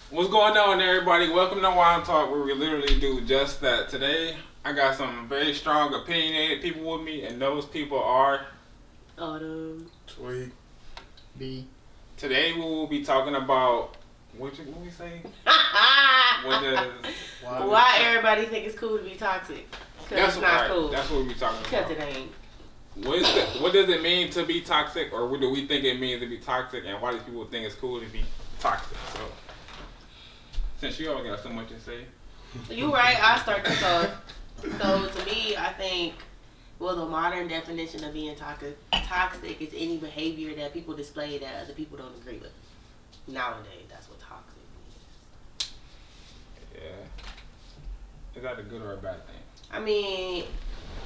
What's going on, everybody? Welcome to Wine Talk, where we literally do just that. Today, I got some very strong, opinionated people with me, and those people are. Autumn. Tweet. B. Today, we will be talking about what we say. What does Why everybody think it's cool to be toxic? Because it's not cool. That's what we be talking Because about. it ain't. What does it mean to be toxic, or what do we think it means to be toxic, and why do people think it's cool to be toxic? So, since you all got so much to say. You right, I'll start this off. So to me, I think, well, the modern definition of being toxic is any behavior that people display that other people don't agree with. Nowadays, that's what toxic means. Yeah. Is that a good or a bad thing? I mean,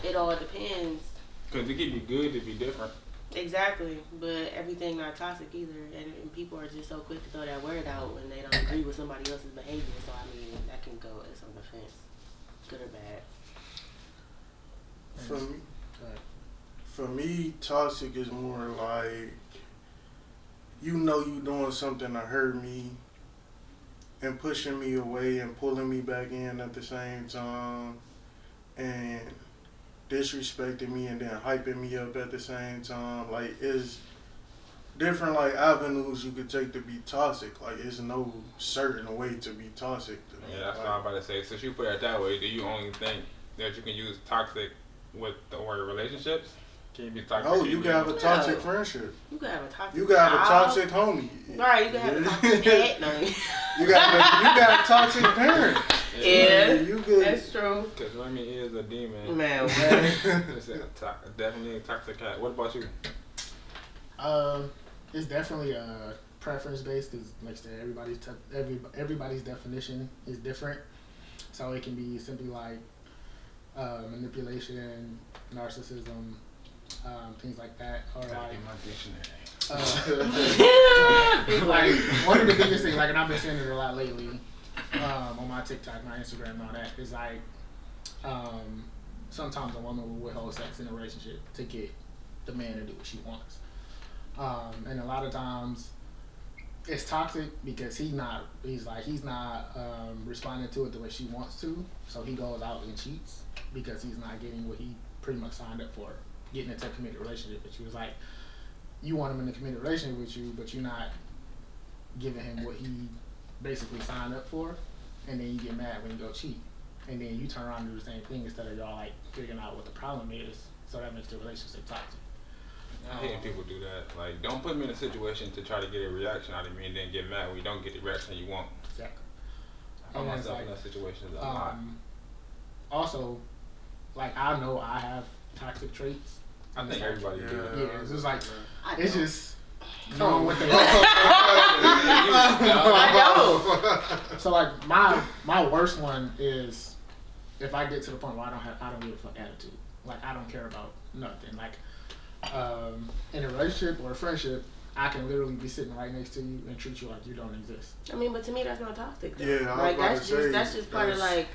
it all depends. Because it can be good to be different. Exactly, but everything not toxic either, and people are just so quick to throw that word out when they don't agree with somebody else's behavior. So I mean, that can go as an offense, good or bad. For me, toxic is more like you doing something to hurt me and pushing me away and pulling me back in at the same time and disrespecting me and then hyping me up at the same time. Like, it's different like avenues you could take to be toxic. Like, it's no certain way to be toxic to me. Yeah, that's what I'm about to say. Since you put it that way, do you only think that you can use toxic with the word relationships? Can you be toxic? Oh, you can have a toxic friendship. You can have a toxic. You can have a child. toxic homie. Right, you can have a toxic pet. No. You got a toxic parent. Yeah, You good. that's true. Because Remy is a demon. Man, what? It's definitely a toxic cat. What about you? It's definitely preference based because, like I said, everybody's definition is different. So it can be simply like manipulation, narcissism, things like that, or like. In my dictionary. Like one of the biggest things, like, and I've been saying it a lot lately, on my TikTok, my Instagram, and all that, is like, sometimes a woman will withhold sex in a relationship to get the man to do what she wants, and a lot of times it's toxic because he's not responding to it the way she wants to, so he goes out and cheats because he's not getting what he pretty much signed up for, getting into a committed relationship. But she was like, you want him in a committed relationship with you, but you're not giving him what he basically signed up for, and then you get mad when you go cheat, and then you turn around and do the same thing instead of y'all like figuring out what the problem is. So that makes the relationship toxic. I hate when people do that. Like, don't put me in a situation to try to get a reaction out of me and then get mad when you don't get the reaction you want. Exactly. I find And it's myself like, in that situation a lot. Also, like, I know I have toxic traits. I think everybody do. Yeah, it's just like, I it's don't. just knowing what they are. I know. So like my worst one is if I get to the point where I don't give a fuck attitude. Like, I don't care about nothing. Like, in a relationship or a friendship, I can literally be sitting right next to you and treat you like you don't exist. I mean, but to me, that's not toxic. Though. Yeah, like that's just part of like.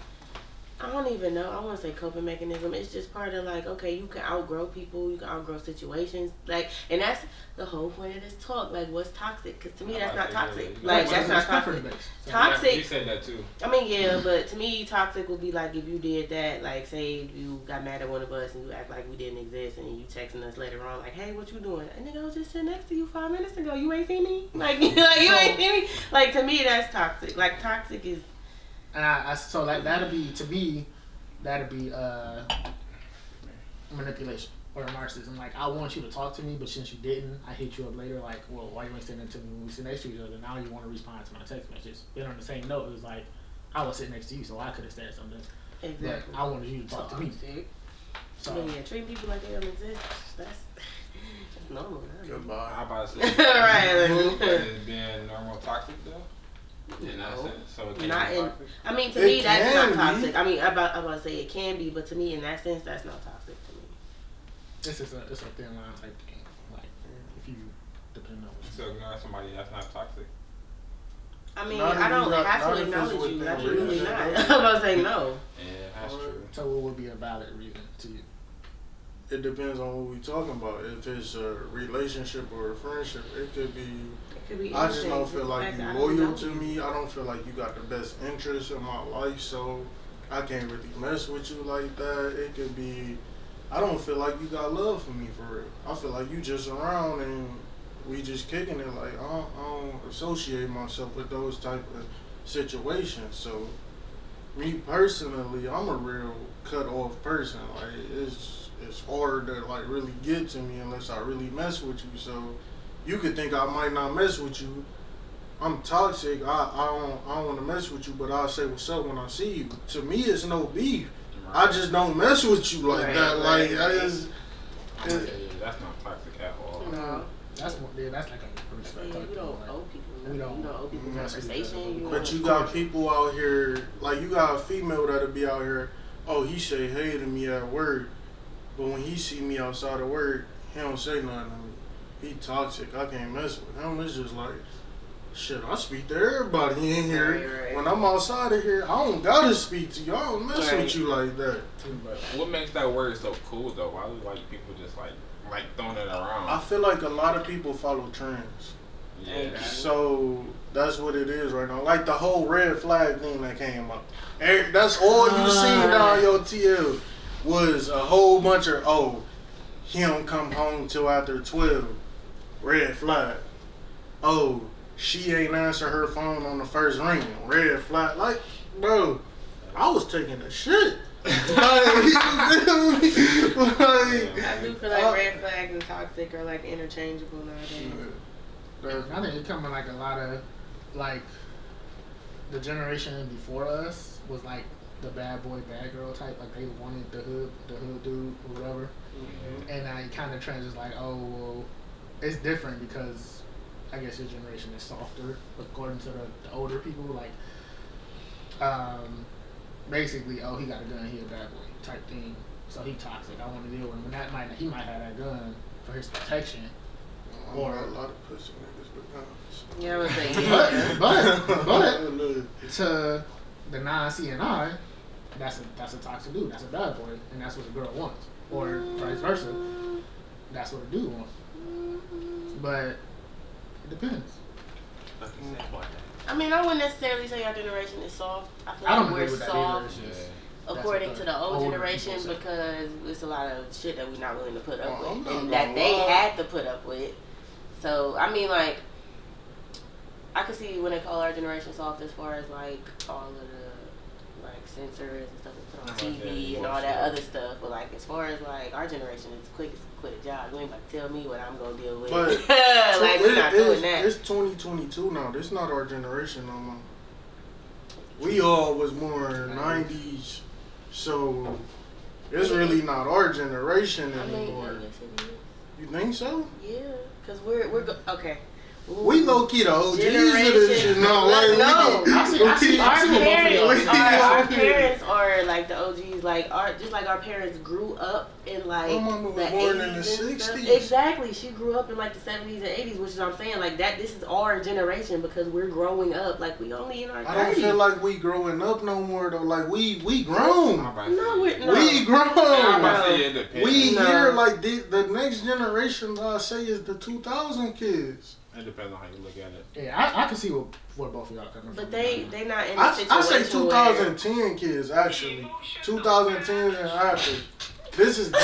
I don't even know. I want to say coping mechanism. It's just part of like, okay, you can outgrow people, you can outgrow situations, like, and that's the whole point of this talk. Like, what's toxic? Because to me, that's not toxic. Like, that's not toxic. So, Toxic. You said that too. I mean, yeah, but to me, toxic would be like if you did that, like, say you got mad at one of us and you act like we didn't exist, and you texting us later on, like, hey, what you doing? And nigga, I was just sitting next to you 5 minutes ago. You ain't see me? Like you ain't see me? Like, to me, that's toxic. Like, toxic is. so like that'd be manipulation or narcissism. Like, I want you to talk to me, but since you didn't, I hit you up later. Like, well, why you ain't sitting to me when we sit next to each other? Now you want to respond to my text message. Then on the same note, it was like, I was sitting next to you, so I could have said something. Exactly. But I wanted you to talk to me. So But yeah, treating people like they don't exist, that's normal. Goodbye. How about say Right. is being normal toxic though? In that sense, so it can Not be in. toxic. I mean, to It me, that's can not be. toxic. I mean, I'm about to say it can be, but to me, in that sense, that's not toxic to me. it's a thin line type thing. Like, if you depending on what you So ignoring somebody that's not toxic. I mean, Not I if don't you got- have not to if it's acknowledge you. within Absolutely reason. not. I'm about to say no. Yeah, that's true. So what would be a valid reason to you? it depends on what we talking about. If it's a relationship or a friendship, it could be. It could be I just anything. don't feel like Fact, you I don't loyal know to you. me. I don't feel like you got the best interest in my life, so I can't really mess with you like that. It could be, I don't feel like you got love for me for real. I feel like you just around and we just kicking it. Like I don't associate myself with those type of situations. So me personally, I'm a real cut off person. Like it's hard to like really get to me unless I really mess with you. So you could think I might not mess with you. I'm toxic. I don't want to mess with you, but I'll say what's up when I see you. To me, it's no beef. I just don't mess with you like that. Like I just. Yeah, that's not toxic at all. No. That's like a respect. You don't owe people nothing. We don't- You don't owe people Mhm. conversation. But you got people out here, like you got a female that'll be out here. Oh, he say hey to me at work, but when he see me outside of work, he don't say nothing to me. He toxic. I can't mess with him. It's just like, shit. I speak to everybody in here. Right. When I'm outside of here, I don't gotta speak to you. I don't mess Right. with you like that. But What makes that word so cool though? Why do like people just like throwing it around? I feel like a lot of people follow trends. Yeah. So that's what it is right now. Like the whole red flag thing that came up. That's all you seen on your TL was a whole bunch of, oh, he don't come home till after 12. Red flag. Oh, she ain't answer her phone on the first ring. Red flag. Like, bro, I was taking a shit. Like, you feel me? Like, I do feel like red flags and toxic are like interchangeable nowadays. I think it coming like a lot of like the generation before us was like the bad boy, bad girl type. Like they wanted the hood dude or whatever. And now it kind of trends is like, oh well, it's different because I guess your generation is softer according to the older people. Like, basically, oh he got a gun, he a bad boy type thing. So he toxic. I want to deal with him. And he might have that gun for his protection. Or a lot of pussy niggas with guns. Yeah, I would say yeah. But to the non-CNI, that's a toxic dude. That's a bad boy, and that's what a girl wants, or vice versa. That's what a dude wants. But it depends. I mean, I wouldn't necessarily say our generation is soft. I feel I like don't we're agree with that either. soft It's just, according that's to what the old older generation people say. because it's a lot of shit that we're not willing to put up Oh, I'm with not and that gonna they lie. had to put up with. So, I mean, like, I could see when they call our generation soft as far as, like, all of the, like, censors and stuff we put on TV and all that other stuff. But, like, as far as, like, our generation is quick as quit a job. You ain't about to tell me what I'm going to deal with. But like, we're not doing that. It's 2022 now. This not our generation no more. We all was more 90s, so it's really not our generation I mean, anymore. yes, it is. You think so? Yeah, because okay. We low key the OGs of this shit. No, like, no. I see what both of y'all Our parents are like the OGs, like just like our parents grew up in like My mama was the born 80s in the and stuff. 60s. Exactly, she grew up in like the 70s and 80s, which is what I'm saying. Like that, this is our generation because we're growing up. Like we only in our 30s. I don't feel like we growing up no more though. Like we grown. No, we're no. We grown. I'm about to say it depends. We No. here like the next generation. I say is the 2000 kids. It depends on how you look at it. Yeah, I can see where both of y'all coming from. But they not in a I situation say where 2010 kids actually. 2010 and after. This is their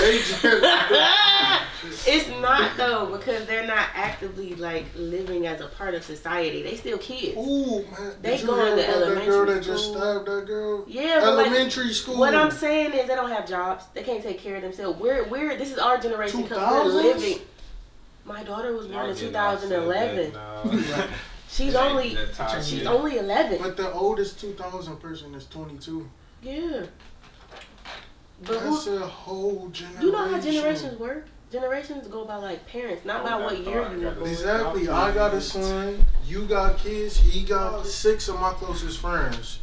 it's not though because they're not actively like living as a part of society. They still kids. Ooh man, They did you going hear to about that girl elementary that just school. stabbed that girl? Yeah, but like, Elementary school. what I'm saying is they don't have jobs. They can't take care of themselves. We're this is our generation because 2000s? we're living. My daughter was born in 2011. She's only 11. But the oldest 2000 person is 22. Yeah. But That's who? a whole generation. You know how generations work? Generations go by like parents, not by what year you were born. Exactly. I got a son. You got kids. He got 6 of my closest friends.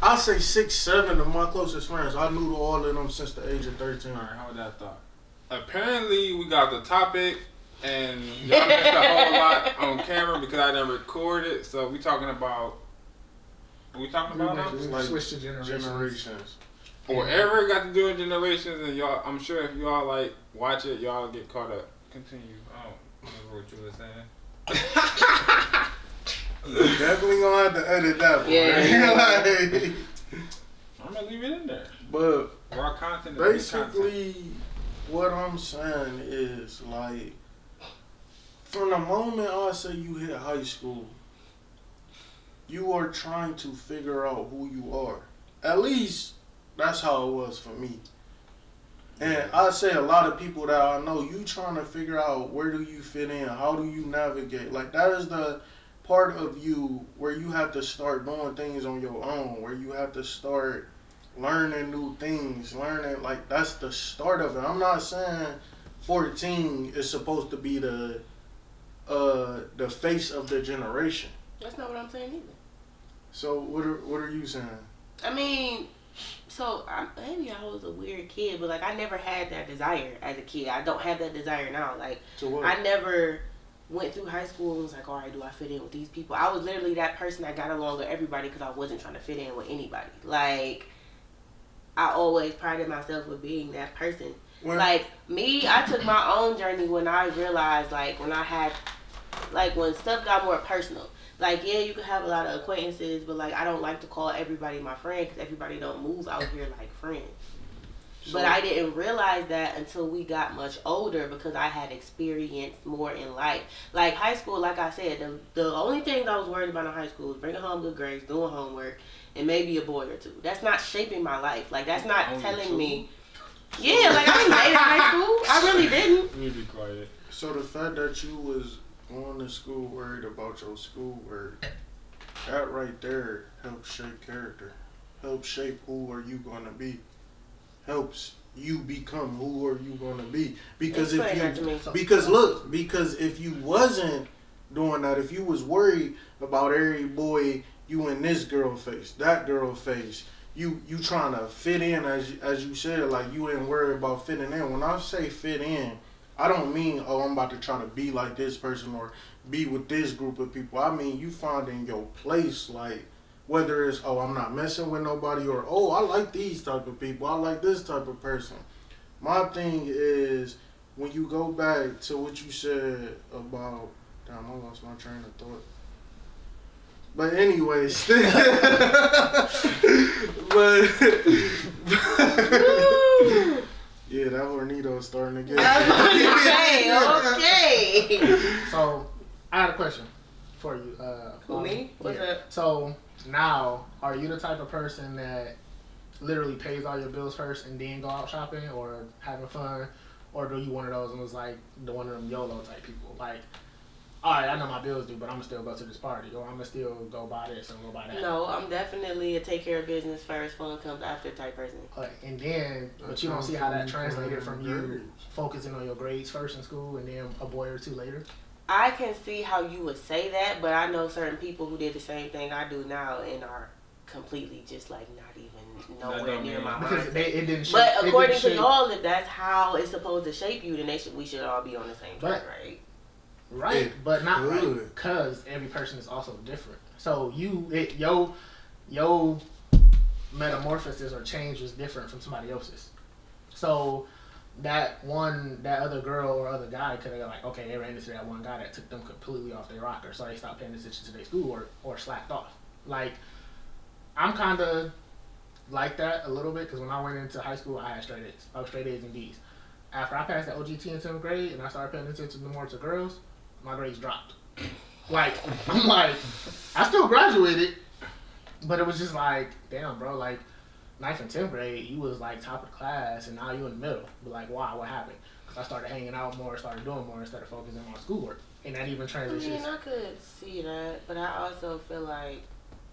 I say 6, 7 of my closest friends. I knew all of them since the age of 13. Alright, how would that thought? Apparently, we got the topic, and y'all missed a whole lot on camera because I didn't record it. So we talking about. What we talking about? now? We Like switch to generations. whatever got to do with generations, and y'all, I'm sure if y'all like watch it, y'all get caught up. Continue. I don't remember what you were saying. Definitely gonna have to edit that one. Yeah. Like, I'm gonna leave it in there. but Raw content. Is good content. basically, what I'm saying is like, from the moment I say you hit high school, you are trying to figure out who you are. At least that's how it was for me. And I say a lot of people that I know, you trying to figure out where do you fit in, how do you navigate. Like that is the part of you where you have to start doing things on your own, where you have to start learning new things, learning, like that's the start of it. I'm not saying 14 is supposed to be the face of the generation. That's not what I'm saying either. So what are you saying? I mean, so maybe I was a weird kid, but like I never had that desire as a kid. I don't have that desire now. Like To what? I never went through high school and was like, all right, do I fit in with these people? I was literally that person that got along with everybody because I wasn't trying to fit in with anybody. Like I always prided myself with being that person. Like me, I took my own journey when I realized, like when I had, like when stuff got more personal. Like, yeah, you can have a lot of acquaintances, but like I don't like to call everybody my friend because everybody don't move out here like friends. But I didn't realize that until we got much older because I had experienced more in life. Like high school, like I said, the only things I was worried about in high school was bringing home good grades, doing homework, and maybe a boy or two. That's not shaping my life. Like that's not telling me. Yeah, like I didn't date in high school. I really didn't. You be quiet. So the fact that you was going to school worried about your schoolwork, that right there helps shape character, helps shape who are you going to be, helps you become who are you going to be. Because because if you wasn't doing that, if you was worried about every boy you in this girl face, that girl face, you trying to fit in, as you said, like you ain't worried about fitting in. When I say fit in, I don't mean, oh, I'm about to try to be like this person or be with this group of people. I mean, you finding your place, like, whether it's, oh, I'm not messing with nobody, or, oh, I like these type of people, I like this type of person. My thing is, when you go back to what you said about, damn, I lost my train of thought. But anyways, yeah, that Hornito's starting to get Okay. So, I had a question for you. Who, me? What's up? So, now, are you the type of person that literally pays all your bills first and then go out shopping or having fun? Or do you one of those and was like one of them YOLO type people? Like, all right, I know my bills due, but I'm going to still go to this party, or I'm going to still go buy this and go buy that. No, I'm definitely a take care of business first, fun comes after type person. And then, but you don't see how that translated from you focusing on your grades first in school and then a boy or two later? I can see how you would say that, but I know certain people who did the same thing I do now and are completely just like not even nowhere near my because mindset. it didn't shape, but according to y'all, if that's how it's supposed to shape you, then we should all be on the same track, right? Right, but not right, because every person is also different. So your metamorphosis or change was different from somebody else's. So that other girl or other guy could have like, okay, they ran into that one guy that took them completely off their rocker, so they stopped paying attention to their schoolwork or slacked off. Like, I'm kind of like that a little bit because when I went into high school, I had straight A's. I was straight A's and B's. After I passed the OGT in 10th grade and I started paying attention more to girls, my grades dropped. Like, I'm like, I still graduated, but it was just like, damn, bro, like, 9th and 10th grade, you was like top of the class, and now you in the middle. But like, why? What happened? Because I started hanging out more, started doing more instead of focusing on schoolwork. And that even transitions. I mean, I could see that, but I also feel like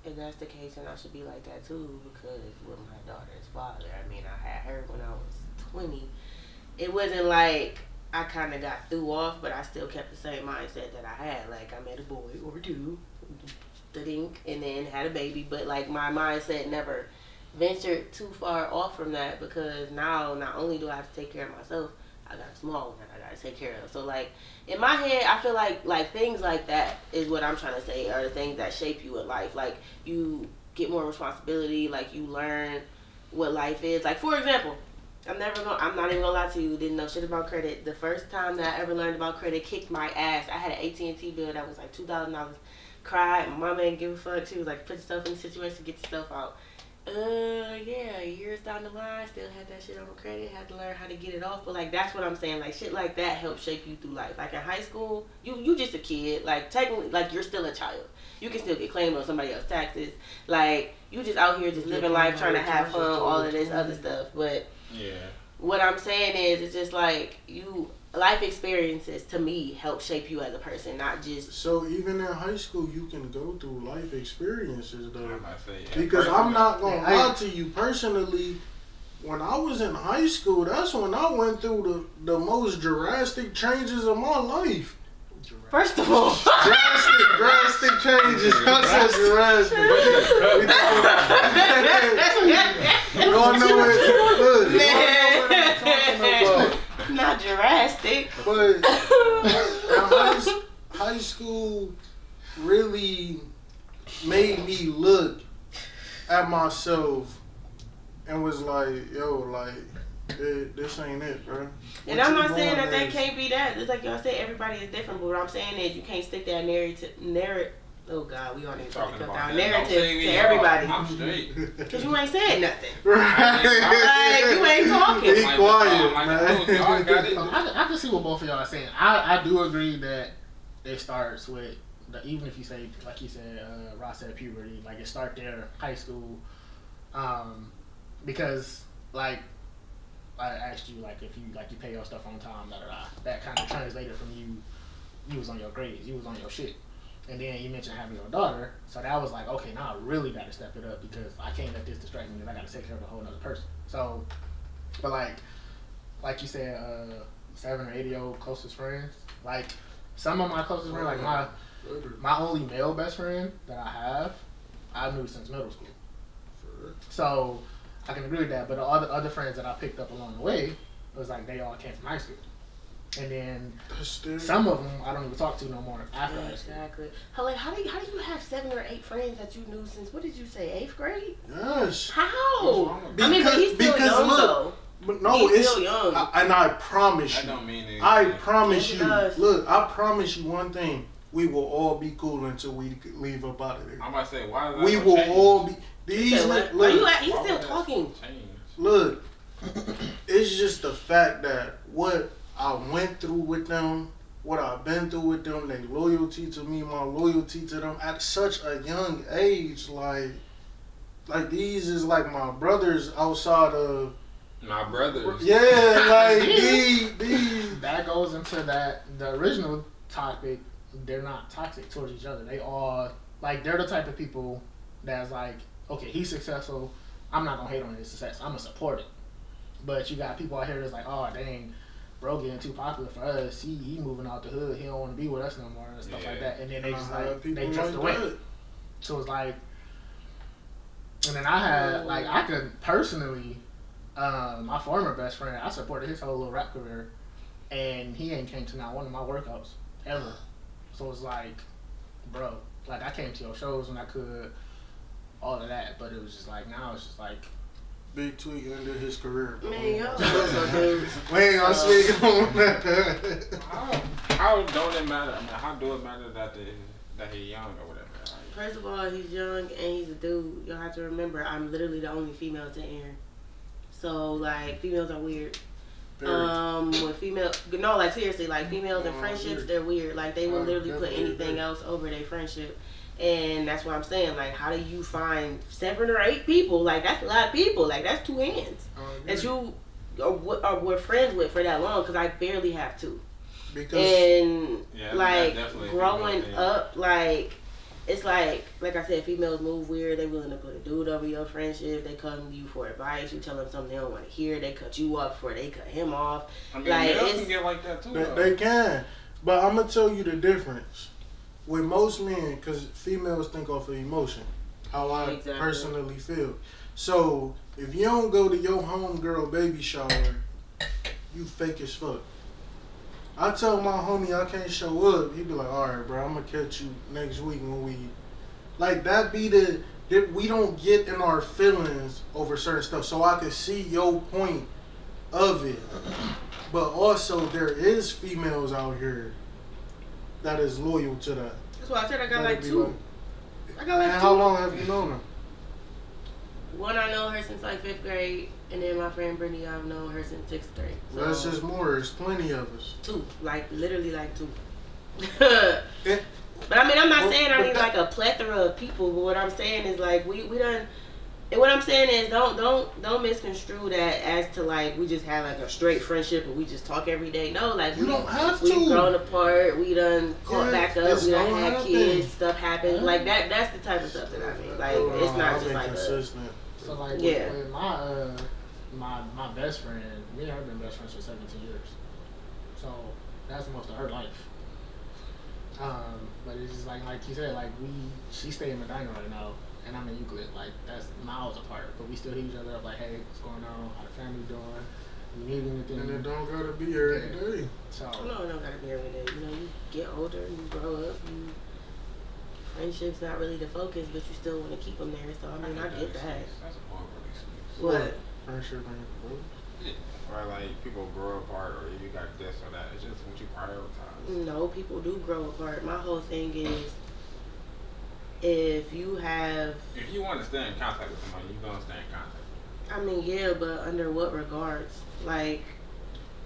if that's the case, then I should be like that too, because with my daughter's father, I mean, I had her when I was 20. It wasn't like I kind of got threw off, but I still kept the same mindset that I had. Like, I met a boy or two, and then had a baby, but like my mindset never ventured too far off from that, because now not only do I have to take care of myself, I got a small one that I gotta take care of. So like in my head, I feel like things like that is what I'm trying to say are the things that shape you in life. Like, you get more responsibility, like you learn what life is. Like, for example, I'm not even gonna lie to you, didn't know shit about credit. The first time that I ever learned about credit kicked my ass. I had an AT&T bill that was like $2,000. Cried, my mama didn't give a fuck. She was like, put yourself in the situation, get yourself out. Yeah, years down the line, still had that shit on credit, had to learn how to get it off. But like, that's what I'm saying. Like, shit like that helps shape you through life. Like in high school, you just a kid. Like technically, like you're still a child. You can still get claimed on somebody else's taxes. Like you just out here just living life, trying to have fun, all of this other stuff. But Yeah. what I'm saying is, it's just like life experiences to me help shape you as a person, not just. So even in high school, you can go through life experiences though. I might say, Because I'm not gonna Yeah, lie to you personally. When I was in high school, that's when I went through the most drastic changes of my life. First of all, Drastic changes. I said drastic. You don't know what? Look, you don't know what I'm talking about. not drastic. But high school really made me look at myself and was like, yo, like, this ain't it, bro. And I'm not saying that they can't be that. It's like y'all said, everybody is different. But what I'm saying is, you can't stick that narrative. Oh God, we don't need to cut down narrative to everybody. I'm straight. Cause you ain't saying nothing. Right. Like you ain't talking. Be quiet, Y'all got it. I can see what both of y'all are saying. I do agree that it starts with even if you say, like you said, Ross said puberty, like it start there, high school, because like I asked you, like if you pay your stuff on time, that kind of translated from you was on your grades, you was on your shit. And then you mentioned having your daughter, so that was like, okay, now I really got to step it up because I can't let this distract me because I got to take care of a whole other person. So, but like you said, 7 or 8 of your closest friends, like some of my closest friends, like my only male best friend that I knew since middle school. So I can agree with that. But the other friends that I picked up along the way, it was like they all came from high school. And then some of them I don't even talk to no more after high school. Exactly. Like, how do you have 7 or 8 friends that you knew since, what did you say, 8th grade? Yes. How? I mean, but he's still young though. But no, he's it's still young. and I promise That you. don't mean anything. I promise Yes, it you. does. Look, I promise you one thing. We will all be cool until we leave up out of there. I'm about to say, why is that? We gonna will change? all be. These Say what? look, He's Why still would that talking. change? look. It's just the fact that what I went through with them, what I've been through with them, their loyalty to me, my loyalty to them at such a young age, like these is like my brothers outside of. My brothers. Yeah, like these. That goes into the original topic. They're not toxic towards each other. They all like they're the type of people that's like, okay, he's successful. I'm not gonna hate on his success. I'm gonna support it. But you got people out here that's like, oh dang, bro, getting too popular for us. He moving out the hood. He don't want to be with us no more and stuff like that. And then they just like they drift away. So it's like, and then I had like I could personally, my former best friend, I supported his whole little rap career, and he ain't came to not one of my workouts ever. So it's like, bro, like I came to your shows when I could, all of that, but it was just like now it's just like. Big Tweak ended his career. Man, y'all so dudes. We ain't gonna speak on that. How don't it matter? I mean, how do it matter that he's young or whatever? Like, First of all, he's young and he's a dude. You'll have to remember, I'm literally the only female to Aaron. So, like, females are weird. With like seriously, like females in friendships, they're weird. Like they will literally put anything else over their friendship. And that's what I'm saying. Like, how do you find 7 or 8 people? Like, that's a lot of people. Like, that's 2 hands that you were friends with for that long. Because I barely have 2. And like growing up, like it's like I said, females move weird. They willing to put a dude over your friendship. They come to you for advice. You tell them something they don't want to hear. They cut you off before they cut him off. I mean, like, males can get like that too. They can, but I'm gonna tell you the difference. With most men, because females think off of emotion, how I personally feel. So, if you don't go to your homegirl baby shower, you fake as fuck. I tell my homie I can't show up, he be like, alright bro, I'm gonna catch you next week when we... Like, that be the that we don't get in our feelings over certain stuff. So I can see your point of it, but also there is females out here that is loyal to that. That's why I said I got That'd like be 2. I got like And 2. how long have you known her? One, I know her since like 5th grade, and then my friend Brittany, I've known her since 6th grade. So Less is more. There's plenty of us. 2, like literally like 2. Yeah. But I mean, I'm not Well, saying I but need that- like a plethora of people. But what I'm saying is like we done. And what I'm saying is don't misconstrue that as to like we just have like a straight friendship and we just talk every day. No, like You don't have we've to. grown apart. We done caught Yeah, back up. it's We done gonna had happen. kids. Stuff happens like that. That's the type of stuff that I mean. Like it's not I've just been like a. consistent. So like Yeah. with my best friend, me and her been best friends for 17 years. So that's most of her life. But it's just like you said, like she stay in Medina right now, and I'm in Euclid. Like that's miles apart, but we still hit each other up. Like, hey, what's going on? How the family doing? You need anything? And it don't gotta be every day. So No, it don't gotta be every day. You know, you get older, you grow up, you friendship's not really the focus, but you still want to keep them there. So I mean, I get that. That's a horrible excuse. What? Friendship ain't cool. Or like people grow apart, or you got this or that. It's just what you prioritize. No, people do grow apart. My whole thing is, if you have, If you want to stay in contact with somebody, you're gonna stay in contact. I mean, yeah, but under what regards? Like,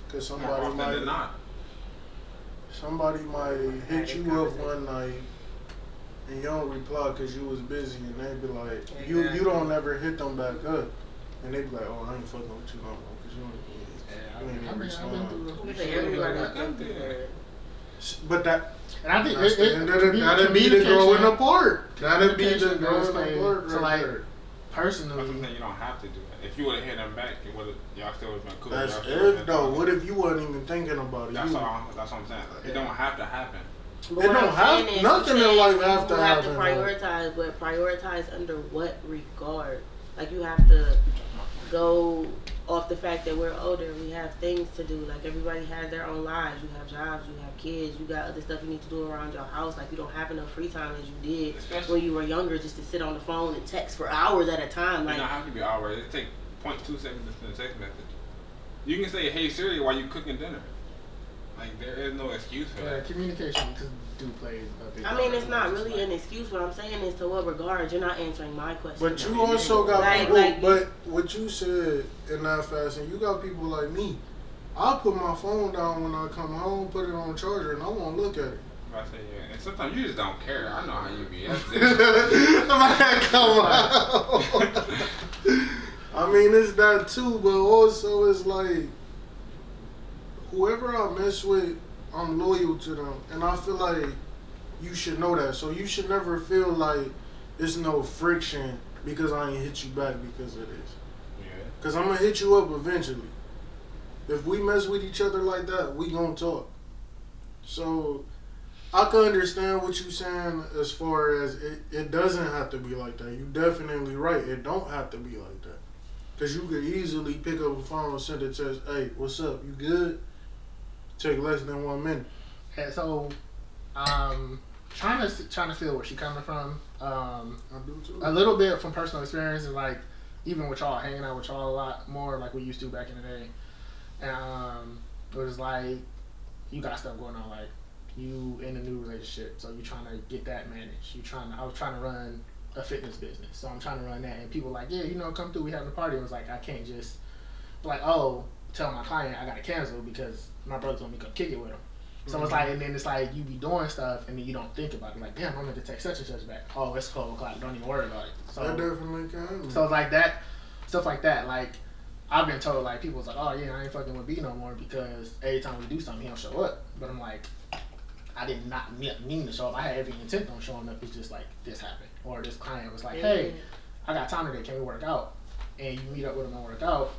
Cause More somebody often than might not. hit you up one night and you don't reply because you was busy, and they be like, you don't ever hit them back up, and they be like, oh, I ain't fucking with you no more because you ain't I've been respond. through. everybody Like, goes through that. But that And I think that's that'd be the growing apart. That'd be the growing apart. So right like there. That's personally, the thing, you don't have to do that. If you would have hit them back, it would have y'all still would have been cool. That's Y'all still would've if been though. talking. What if you wasn't even thinking about it? That's You- all. That's what I'm saying. Like, it don't have to happen. But It what don't I'm have- saying is, nothing you in life said have to you have to happen, prioritize, but prioritize under what regard? Like you have to go off the fact that we're older. We have things to do. Like everybody has their own lives. You have jobs. You have kids. You got other stuff you need to do around your house. Like you don't have enough free time as you did Especially- when you were younger, just to sit on the phone and text for hours at a time. You Like don't have to be hours. It take 0.2 seconds to send a text message. You can say, "Hey Siri," while you cooking dinner. Like there is no excuse for that. communication do play a big I part. mean, it's not really an excuse. What I'm saying is, to what regard? You're not answering my question. But you also got Like- people. like- but what you said in that fashion, you got people like me. I'll put my phone down when I come home, put it on charger, and I won't look at it. I say, yeah. And sometimes you just don't care. I know how you be. That's I mean, it's that too, but also it's like whoever I mess with, I'm loyal to them, and I feel like you should know that. So you should never feel like it's no friction because I ain't hit you back because of this. Yeah. Cause I'm gonna hit you up eventually. If we mess with each other like that, we gonna talk. So I can understand what you're saying as far as it doesn't have to be like that. You definitely right. It don't have to be like that. Cause you could easily pick up a phone and send a text, hey, what's up? You good? Take less than 1 minute. And so, trying to feel where she coming from. I do too. A little bit from personal experience is like, even with y'all, hanging out with y'all a lot more like we used to back in the day. And it was like, you got stuff going on, like you in a new relationship, so you trying to get that managed. I was trying to run a fitness business, so I'm trying to run that, and people like, yeah, come through, we having a party. It was like, I can't just like, oh, tell my client I gotta cancel because my brother's gonna come kick it with him. So it's like, and then it's like you be doing stuff and then you don't think about it. Like, damn, I'm gonna text such and such back. Oh, it's 12 o'clock. Don't even worry about it. So That definitely can. so it's like that, stuff like that. Like, I've been told, like, people's like, oh yeah, I ain't fucking with B no more because every time we do something, he don't show up. But I'm like, I did not mean to show up. I had every intent on showing up. It's just like, this happened. Or this client was like, hey, I got time today. Can we work out? And you meet up with him and work out.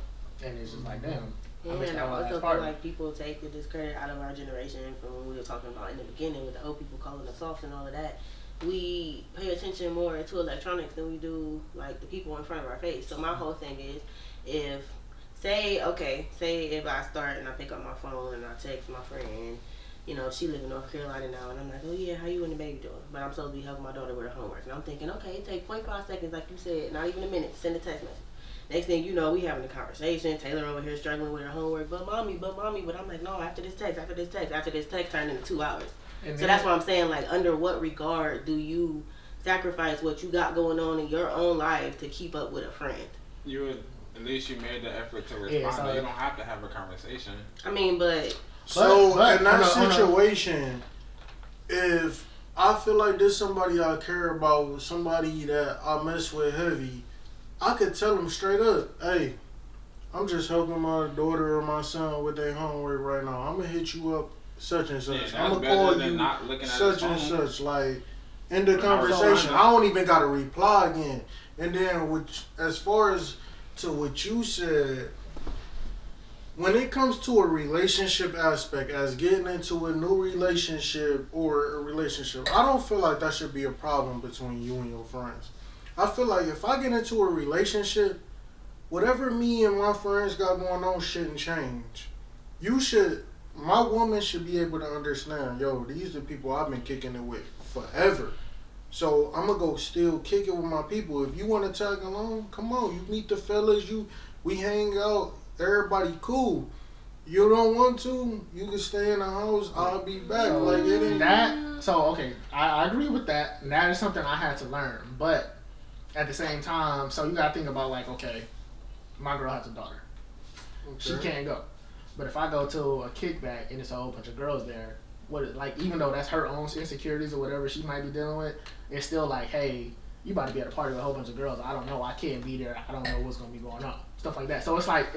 And it's just like, damn. I missed And out I on also that feel part. like people take the discredit out of our generation from when we were talking about in the beginning with the old people calling us soft and all of that. We pay attention more to electronics than we do like the people in front of our face. So my whole thing is, say if I start and I pick up my phone and I text my friend, you know, she live in North Carolina now, and I'm like, oh yeah, how you and the baby doing? But I'm supposed to be helping my daughter with her homework, and I'm thinking, okay, it takes 0.5 seconds, like you said, not even a minute, send a text message. Next thing you know, we having a conversation. Taylor over here struggling with her homework, but mommy. But I'm like, no, after this text turned into 2 hours. And So that's what I'm saying. Like, under what regard do you sacrifice what you got going on in your own life to keep up with a friend? You would, at least you made the effort to respond. Yeah, so you don't have to have a conversation. I mean, but So but in that hold on. situation, if I feel like this somebody I care about, somebody that I mess with heavy, I could tell them straight up, hey, I'm just helping my daughter or my son with their homework right now. I'm gonna hit you up such and such. Yeah, I'm that's gonna call better than you not looking at such his and phone. such. Like, in the But conversation, also, I don't even gotta reply again. And then, as far as to what you said, when it comes to a relationship aspect, as getting into a new relationship or a relationship, I don't feel like that should be a problem between you and your friends. I feel like if I get into a relationship, whatever me and my friends got going on shouldn't change. My woman should be able to understand, yo, these are the people I've been kicking it with forever. So I'm gonna go still kick it with my people. If you want to tag along, come on. You meet the fellas. We hang out. Everybody cool. You don't want to, you can stay in the house. I'll be back. So Like it ain't. okay, I agree with that, and that is something I had to learn. But at the same time, so you gotta think about like, okay, my girl has a daughter. She can't go. But if I go to a kickback and it's a whole bunch of girls there, even though that's her own insecurities or whatever she might be dealing with, it's still like, hey, you about to be at a party with a whole bunch of girls. I don't know. I can't be there. I don't know what's gonna be going on. Stuff like that. So it's like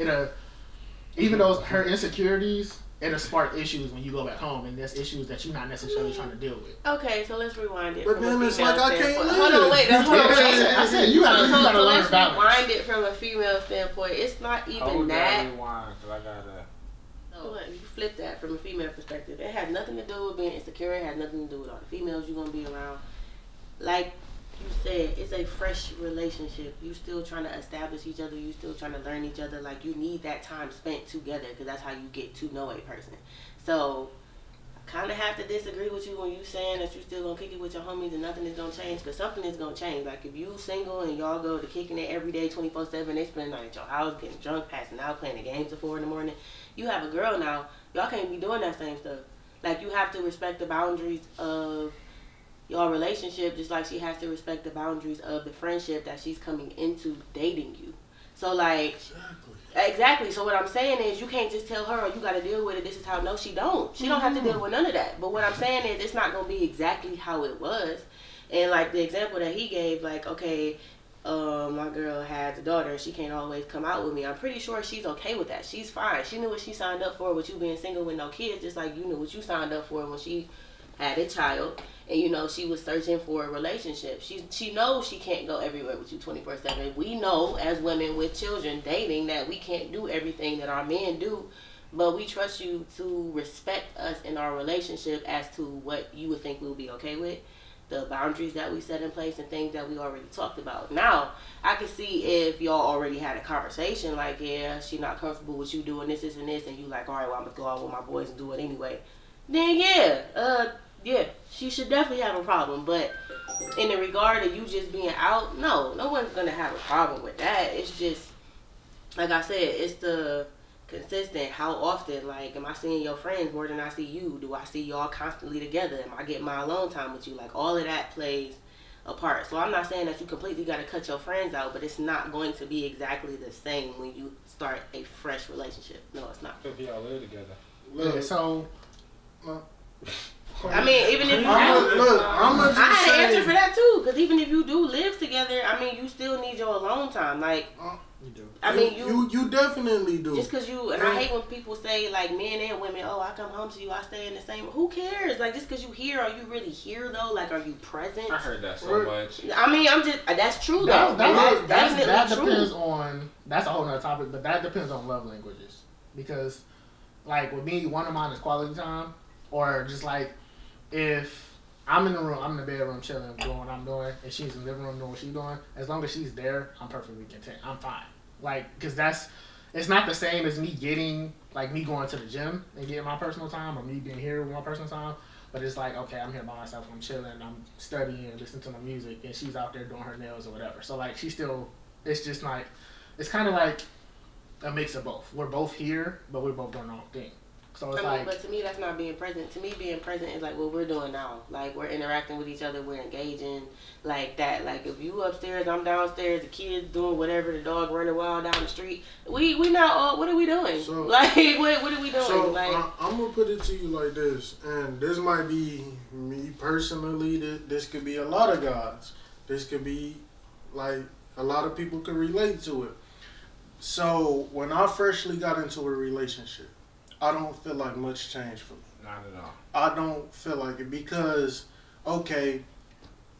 even though her insecurities, it'll spark issues when you go back home, and there's issues that you're not necessarily trying to deal with. okay, so let's rewind it. But from then a it's female like I can't standpoint. live. Hold on, wait. I said you gotta So learn let's balance. rewind it from a female standpoint. It's not even that. Rewind, 'cause I gotta. Look, you flip that from a female perspective. It has nothing to do with being insecure. It has nothing to do with all the females you're gonna be around. Like you said, it's a fresh relationship. You still trying to establish each other. You still trying to learn each other. Like, you need that time spent together, because that's how you get to know a person. So I kind of have to disagree with you when you saying that you still gonna kick it with your homies and nothing is gonna change, because something is gonna change. Like, if you single and y'all go to kicking it every day 24/7, they spend the night at your house getting drunk, passing out, playing the games till 4 in the morning. You have a girl now, y'all can't be doing that same stuff. Like, you have to respect the boundaries of your relationship, just like she has to respect the boundaries of the friendship that she's coming into dating you. So, like, exactly. So what I'm saying is, you can't just tell her, oh, you got to deal with it. This is how. No, she don't. She don't have to deal with none of that. But what I'm saying is, it's not going to be exactly how it was. And like the example that he gave, like, okay, my girl has a daughter. She can't always come out with me. I'm pretty sure she's okay with that. She's fine. She knew what she signed up for with you being single with no kids, just like you knew what you signed up for when she had a child. And, you know, she was searching for a relationship. She knows she can't go everywhere with you 24/7. We know, as women with children dating, that we can't do everything that our men do. But we trust you to respect us in our relationship as to what you would think we'll be okay with, the boundaries that we set in place, and things that we already talked about. Now, I can see if y'all already had a conversation, like, yeah, she not comfortable with you doing this, and this, and you like, all right, well, I'm going to go out with my boys and do it anyway. Then, yeah, she should definitely have a problem. But in the regard of you just being out, no one's going to have a problem with that. It's just, like I said, it's the consistent, how often, like, am I seeing your friends more than I see you? Do I see y'all constantly together? Am I getting my alone time with you? Like, all of that plays a part. So I'm not saying that you completely got to cut your friends out, but it's not going to be exactly the same when you start a fresh relationship. No, it's not. If y'all live together. Look, Yeah, so I mean, even if you I'm gonna just I had an say, answer for that too, because even if you do live together, I mean, you still need your alone time. Like, you do. I mean, you definitely do. just because you, and I hate when people say, like, men and women, oh, I come home to you, I stay in the same. Who cares? Like, just because you here, are you really here though? Like, are you present? I heard that so much. I mean, that's true though. That That's true. depends on, that's a whole nother topic, but that depends on love languages. Because, like, with me, one of mine is quality time, or just like, if I'm in the room, I'm in the bedroom chilling, doing what I'm doing, and she's in the living room doing what she's doing, as long as she's there, I'm perfectly content. I'm fine. Like, because it's not the same as me getting, like, me going to the gym and getting my personal time, or me being here with my personal time. But it's like, okay, I'm here by myself, I'm chilling, I'm studying, listening to my music, and she's out there doing her nails or whatever. So, like, she's still, it's just like, it's kind of like a mix of both. We're both here, but we're both doing our own thing. So it's like, but to me, that's not being present. To me, being present is like what we're doing now. Like, we're interacting with each other, we're engaging, like that. Like, if you upstairs, I'm downstairs, the kids doing whatever, the dog running wild down the street. We not all. What are we doing? So, like, what are we doing? So like, I'm gonna put it to you like this, and this might be me personally. This could be a lot of guys. This could be like a lot of people could relate to it. So when I freshly got into a relationship, I don't feel like much changed for me. Not at all. I don't feel like it because, okay,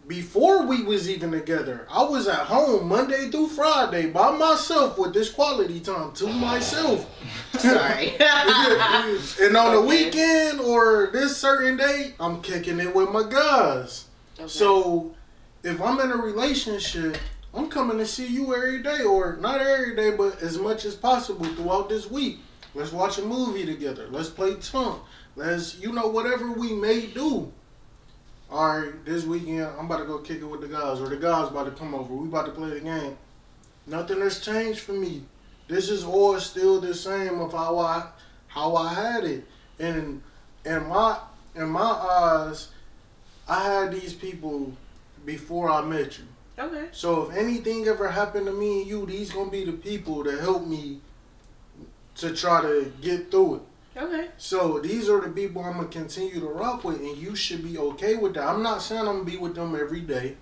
before we was even together, I was at home Monday through Friday by myself with this quality time to myself. sorry. And on the weekend or this certain day, I'm kicking it with my guys. Okay. So if I'm in a relationship, I'm coming to see you every day, or not every day, but as much as possible throughout this week. Let's watch a movie together. Let's play tongue. Let's, whatever we may do. All right, this weekend, I'm about to go kick it with the guys, or the guys about to come over. We about to play the game. Nothing has changed for me. This is all still the same of how I had it. And in my eyes, I had these people before I met you. Okay. So if anything ever happened to me and you, these gonna be the people that help me to try to get through it. Okay. So these are the people I'm gonna continue to rock with, and you should be okay with that. I'm not saying I'm gonna be with them every day.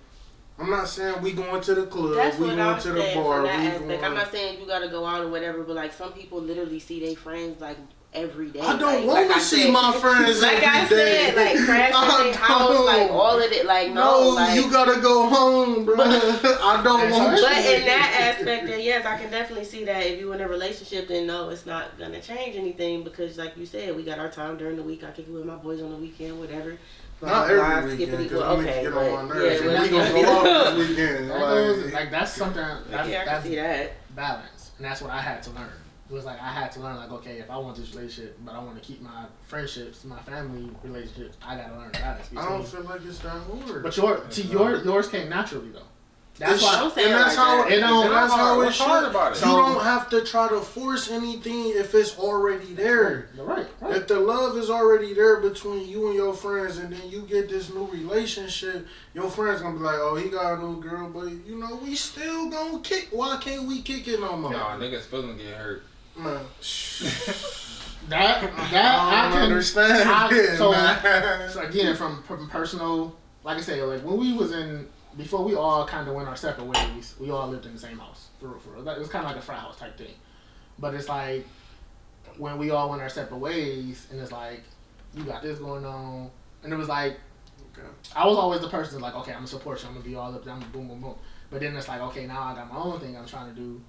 I'm not saying we going to the club, That's we what going I'm to the saying bar, from we that aspect. going. I'm not saying you gotta go out or whatever, but like some people literally see their friends like every day. I don't like want to see my friends like every I said, day. like crashing their house, like all of it. Like no, like, you gotta go home, bro. I don't want. But in that aspect, then yes, I can definitely see that if you're in a relationship, then no, it's not gonna change anything because, like you said, we got our time during the week. I kick it with my boys on the weekend, whatever. Not every weekend, because okay, get on my nerves. yeah, We gonna go out this weekend. like that's something. That's, yeah, I can see that. balance, and that's what I had to learn. It was like I had to learn, like, okay, if I want this relationship, but I want to keep my friendships, my family relationships, I gotta learn balance. I don't feel like it's that hard. But yours came naturally though. That's why. Don't say and that's like how that. it. don't- That's how it What's hard should. about it? You don't have to try to force anything if it's already there. Right. If the love is already there between you and your friends, and then you get this new relationship, your friends gonna be like, "Oh, he got a new girl," but we still gonna kick. Why can't we kick it no more? Nah, niggas feeling get hurt. Man, That I I don't can understand. So again, from personal, like I say, like when we was in before we all kind of went our separate ways, we all lived in the same house for real. It was kind of like a frat house type thing. But it's like when we all went our separate ways, and it's like you got this going on, and it was like I was always the person that's like, okay, I'm gonna support you, I'm gonna be all up, I'm gonna boom boom boom. But then it's like, okay, now I got my own thing I'm trying to do.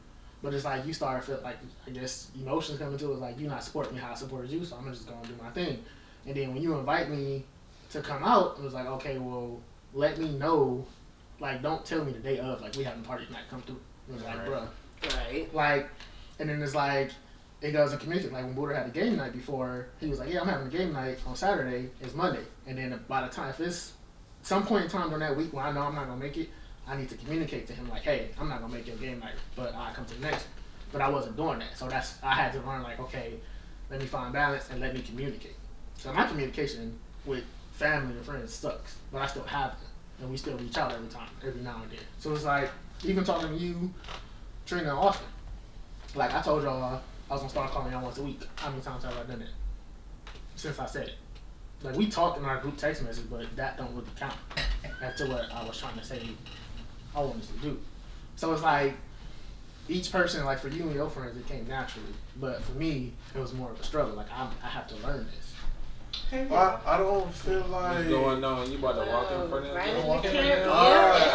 But it's like you start to feel like, I guess emotions coming to it. It's like you're not supporting me how I supported you, so I'm just gonna do my thing. And then when you invite me to come out, it was like, okay, well, let me know. Like, don't tell me the day of, like, we having party tonight, come through. It was like, Right. bruh. Right. Like, and then it's like, it doesn't communicate. Like, when Buddha had the game night before, he was like, yeah, I'm having a game night on Saturday. It's Monday. And then by the time, if it's some point in time during that week when I know I'm not going to make it, I need to communicate to him, like, hey, I'm not going to make your game night, but I'll come to the next one. But I wasn't doing that. So I had to learn, like, okay, let me find balance and let me communicate. So my communication with family and friends sucks, but I still have them. And we still reach out every now and then. So it's like, even talking to you, Trina, and Austin. Like, I told y'all I was going to start calling y'all once a week. How many times have I done that? Since I said it. Like, we talked in our group text message, but that don't really count. That's to what I was trying to say I wanted to do. So it's like, each person, like for you and your friends, it came naturally. But for me, it was more of a struggle. Like, I have to learn this. I don't feel like. What's going on? You about to walk in front of Right them? in the Walk in camera.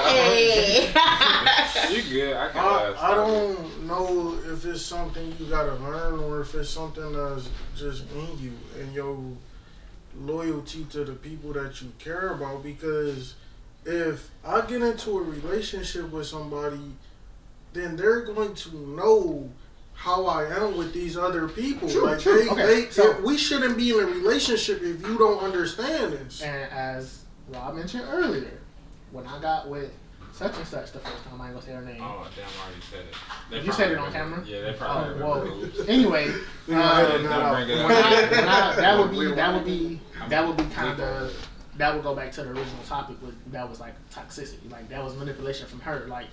there? You good? I can I don't know if it's something you gotta learn or if it's something that's just in you and your loyalty to the people that you care about. Because if I get into a relationship with somebody, then they're going to know how I am with these other people. True, like true. we shouldn't be in a relationship if you don't understand this. And as Rob mentioned earlier, when I got with such and such the first time, I ain't gonna say her name. Oh damn! I already said it. They You said it on remember. camera? Yeah, they probably remember. Whoa. Anyway, that would be kind of that would go back to the original topic. That was like toxicity. Like that was manipulation from her. Like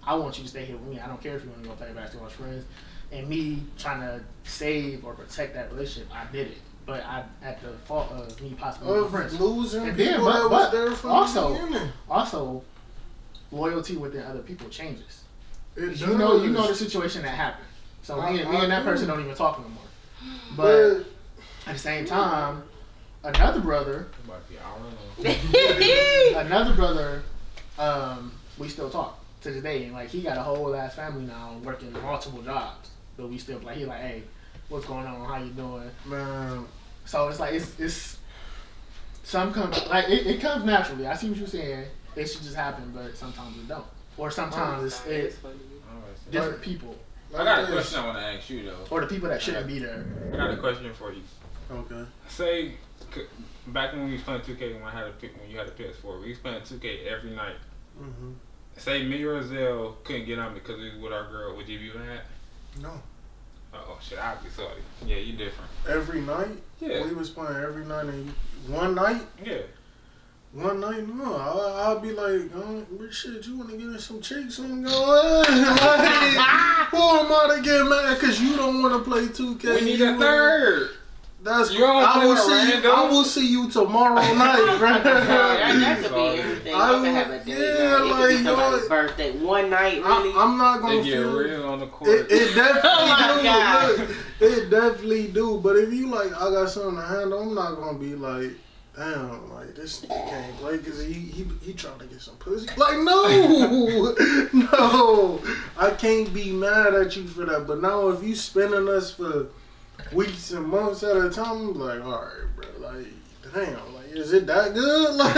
I want you to stay here with me. I don't care if you want to go play basketball with friends. And me trying to save or protect that relationship, I did it. But I at the fault of me possibly losing friends. Losing And people then, that was there from also, the beginning. Also, loyalty within other people changes. It You know the situation that happened. So me and that person don't even talk no more. But at the same time, another brother, we still talk to this day. And like he got a whole ass family now, working multiple jobs. But we still like he like, hey, what's going on? How you doing? Man. So it's like it's some comes like it comes naturally. I see what you're saying. It should just happen, but sometimes it don't. Or sometimes it's different people. I got a question I want to ask you though. Or the people that shouldn't be there. I got a question for you. Okay. Say back when we was playing 2K when you had a PS4, we was playing 2K every night. Mm-hmm. Say me or Zell couldn't get on because we was with our girl. Would you be mad? No. Oh shit, I'd be sorry. Yeah, you different. Every night? Yeah. We was playing every night and one night? Yeah. One night, no. I'll be like, shit, you want to get in some chicks and go, like, who am I to get mad because you don't want to play 2K? We need a third. That's you I will see you tomorrow night, bro. That could be anything. I could have a day. Yeah, it could be somebody's birthday. One night, really. I'm not gonna get real on the court. It definitely Oh my God. Look, it definitely do. But if you like, I got something to handle. I'm not gonna be like, damn, like this nigga can't play because he trying to get some pussy. Like no, no, I can't be mad at you for that. But now if you spending us for weeks and months at a time, I'm like, all right, bro, like, damn, like, is it that good? Like,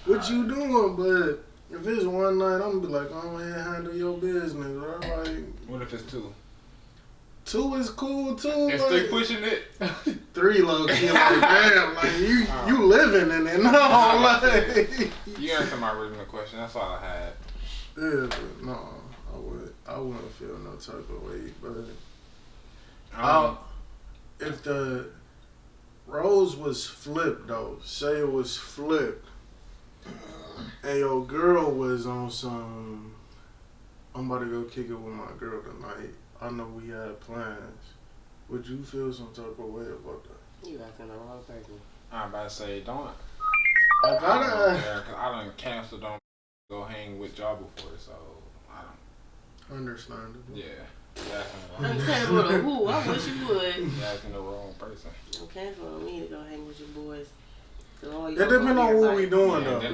what you doing? But if it's one night, I'm gonna be like, go ahead, handle your business, bro. Like, what if it's two? Two is cool too. It's like, 3 pushing it. 3 low key, like, damn, like you living in it. No, like, you answered my original question. That's all I had. Yeah, but no. I wouldn't feel no type of way, but if the roles was flipped though, say it was flipped, and your girl was on some, I'm about to go kick it with my girl tonight. I know we had plans. Would you feel some type of way about that? You asking the wrong person. I'm about to say don't. I done canceled on go hang with y'all before, so I don't. Understandable. Yeah. Understandable to who? I wish you would. You're asking the wrong person. Okay, for me to go hang with your boys. It depends on what we doing though. It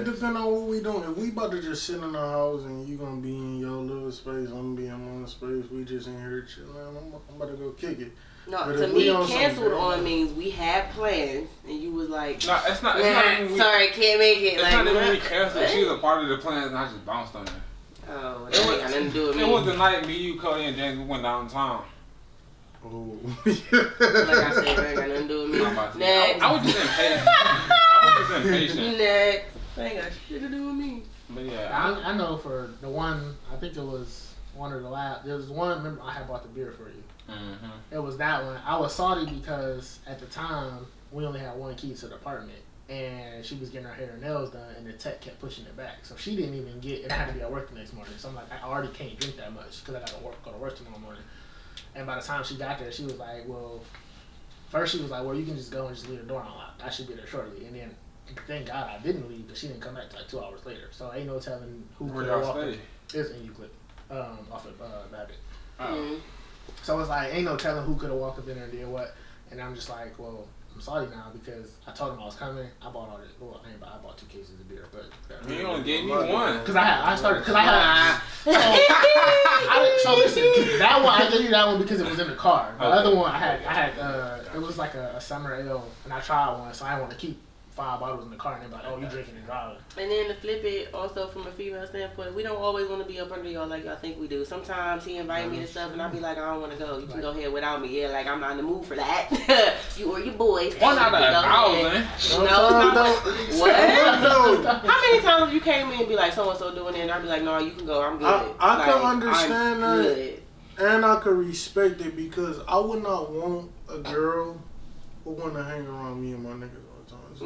depends on what we doing. If we about to just sit in our house and you gonna be in your little space, I'm gonna be in my space. We just in here chilling. I'm about to go kick it. No, but to me, canceled on means we had plans and you was like, no, it's not. It's not sorry, can't make it. It's like, not even we canceled. She was a part of the plans, and I just bounced on her. Oh, that ain't got nothing to do with me. It was the night me, you, Cody, and James we went downtown. Oh. Like I said, it ain't got nothing to do with me. Next. I was just impatient. I was just impatient. Next. That ain't got shit to do with me. But yeah, I know for the one, I think it was one of the last. There was one. Remember, I had bought the beer for you. Mm-hmm. It was that one. I was salty because at the time we only had one key to the apartment, and she was getting her hair and nails done, and the tech kept pushing it back. So she didn't even get. It had to be at work the next morning. So I'm like, I already can't drink that much because I got to go to work tomorrow morning. And by the time she got there, she was like, well, first she was like, well, you can just go and just leave the door unlocked. I should be there shortly. And then, thank God I didn't leave, but she didn't come back till like 2 hours later. So ain't no telling who Where could y'all walk. stay? It's in Euclid, off of Babbitt. Mm-hmm. So it's like, ain't no telling who could have walked up in there and did what. And I'm just like, well, I'm sorry now because I told him I was coming. I bought all this. Well, I bought 2 cases of beer, but you only gave me one. Because so listen, that one I gave you that one because it was in the car. The other one I had it was like a summer ale, and I tried one, so I didn't want to keep 5 bottles in the car and they're like, oh, you drinking and driving. And then to flip it, also from a female standpoint, we don't always want to be up under y'all like y'all think we do. Sometimes he invite me to stuff and I be like, I don't want to go. You can go ahead without me. Yeah, like I'm not in the mood for that. You or your boys. 1 out of 1,000. No, it's not. What? How many times have you came in and be like, so and so doing it, and I be like, no, you can go. I'm good. I can understand I'm that. good. And I could respect it because I would not want a girl who want to hang around me and my niggas all the time. So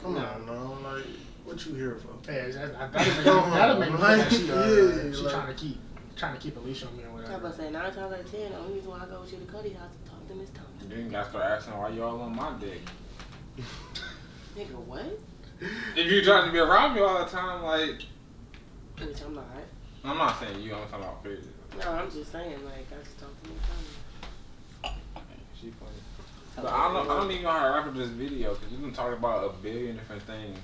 come on, no, like, what you here for? Yeah, that'll make me feel like she like, trying to keep a leash on me or whatever. I'm about to say 9 times out of 10, the only reason why I go with you to Cuddy house to talk to Miss Thompson. Then you gotta start asking why you all on my dick. Nigga, what? If you trying to be around me all the time, like, Which I'm not. I'm not saying you, I'm talking about period. No, I'm just saying, like, I just talk to Miss Thompson. She funny. But I don't even know how to wrap up this video because we've been talking about a billion different things.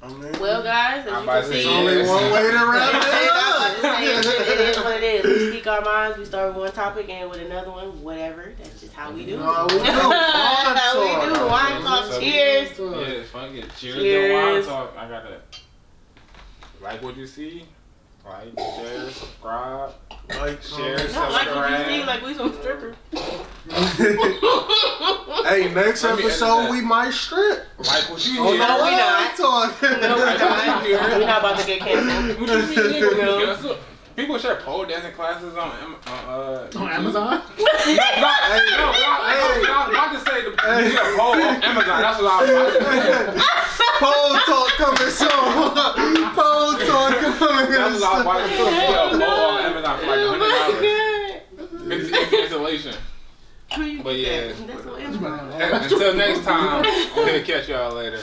I mean, Well, guys, as you can see, there's only one way to wrap it up. it is what it is. We speak our minds. We start with one topic and with another one, whatever. That's just how we do. No, we do. That's how we do. Wine talk. Cheers. Yeah, fuck it. Cheers to Cheers. wine talk. I got that. Like what you see. Like, share, subscribe. Like, Share, Not like what you see, subscribe. like we some strippers. Hey, next Let me edit episode that. we might strip. Like what you Oh, hear. no, we not. Talking. No, we're not. We're not about to get canceled. What you see, nigga? No. Guess what? People share pole dancing classes on On Amazon? Not to say the pole on Amazon. That's what I was. Pole talk coming soon. Pole talk coming That's what I was watching. soon. A pole on Amazon for like Oh $100. my It's installation. God. But yeah. That's what Amazon. Until next time, I'm gonna catch y'all later.